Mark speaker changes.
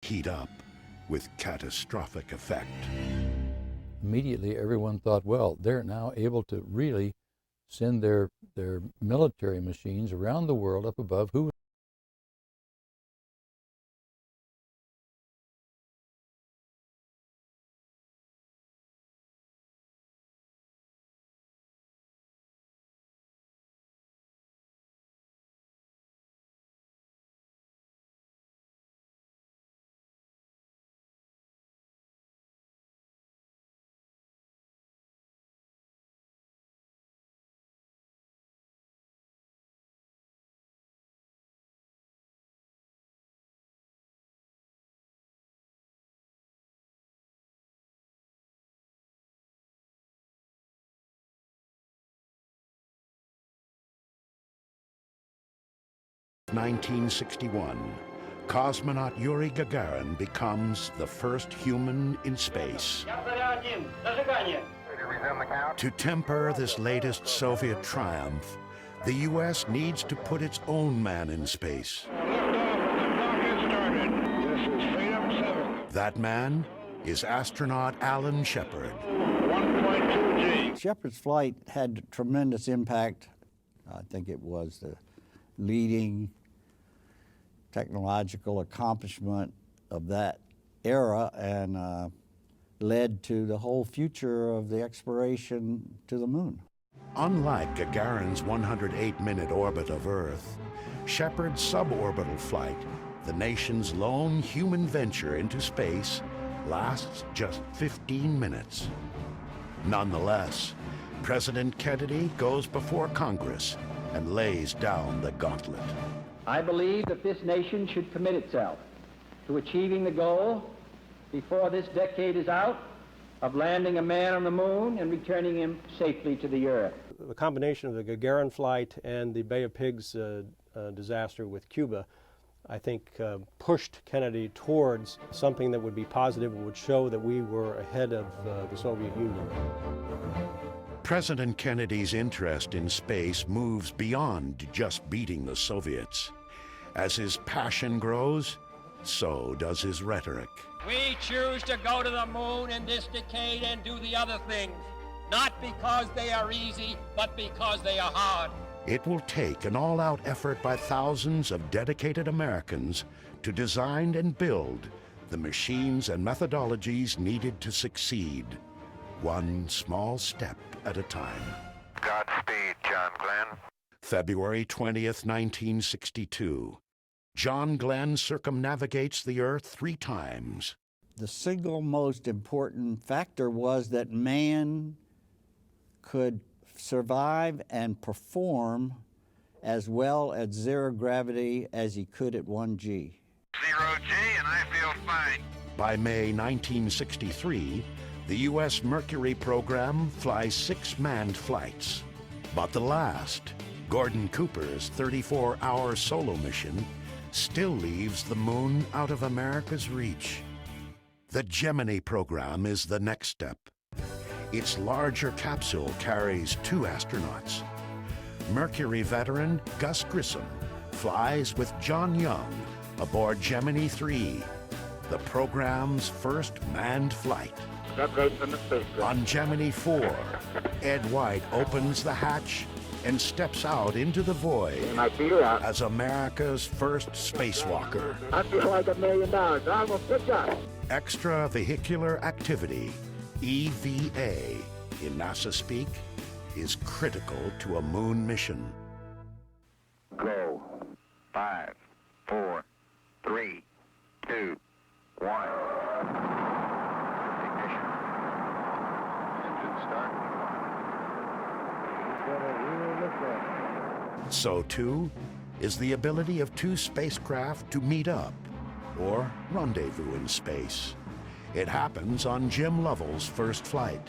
Speaker 1: heat up with catastrophic effect.
Speaker 2: Immediately, everyone thought, well, they're now able to really send their military machines around the world up above. Who
Speaker 1: In 1961, cosmonaut Yuri Gagarin becomes the first human in space. To temper this latest Soviet triumph, the U.S. needs to put its own man in space. That man is astronaut Alan Shepard.
Speaker 3: 1.2 G. Shepard's flight had tremendous impact. I think it was the leading technological accomplishment of that era and led to the whole future of the exploration to the moon.
Speaker 1: Unlike Gagarin's 108-minute orbit of Earth, Shepard's suborbital flight, the nation's lone human venture into space, lasts just 15 minutes. Nonetheless, President Kennedy goes before Congress and lays down the gauntlet.
Speaker 4: I believe that this nation should commit itself to achieving the goal, before this decade is out, of landing a man on the moon and returning him safely to the Earth.
Speaker 5: The combination of the Gagarin flight and the Bay of Pigs disaster with Cuba, I think, pushed Kennedy towards something that would be positive and would show that we were ahead of the Soviet Union.
Speaker 1: President Kennedy's interest in space moves beyond just beating the Soviets. As his passion grows, so does his rhetoric.
Speaker 6: We choose to go to the moon in this decade and do the other things, not because they are easy, but because they are hard.
Speaker 1: It will take an all-out effort by thousands of dedicated Americans to design and build the machines and methodologies needed to succeed, one small step at a time.
Speaker 7: Godspeed, John Glenn.
Speaker 1: February 20th, 1962. John Glenn circumnavigates the Earth 3 times.
Speaker 3: The single most important factor was that man could survive and perform as well at 0 gravity as he could at 1 G.
Speaker 7: 0 G and I feel fine.
Speaker 1: By May 1963, the U.S. Mercury program flies 6 manned flights. But the last, Gordon Cooper's 34-hour solo mission, still leaves the moon out of America's reach. The Gemini program is the next step. Its larger capsule carries 2 astronauts. Mercury veteran Gus Grissom flies with John Young aboard Gemini 3, the program's first manned flight. On Gemini 4, Ed White opens the hatch and steps out into the void as America's first spacewalker.
Speaker 8: I feel like $1 million. I'm a good guy.
Speaker 1: Extravehicular activity, EVA, in NASA speak, is critical to a moon mission.
Speaker 7: Go. 5, 4, 3, 2, 1. Ignition. Engine start.
Speaker 1: So too is the ability of 2 spacecraft to meet up or rendezvous in space. It happens on Jim Lovell's first flight.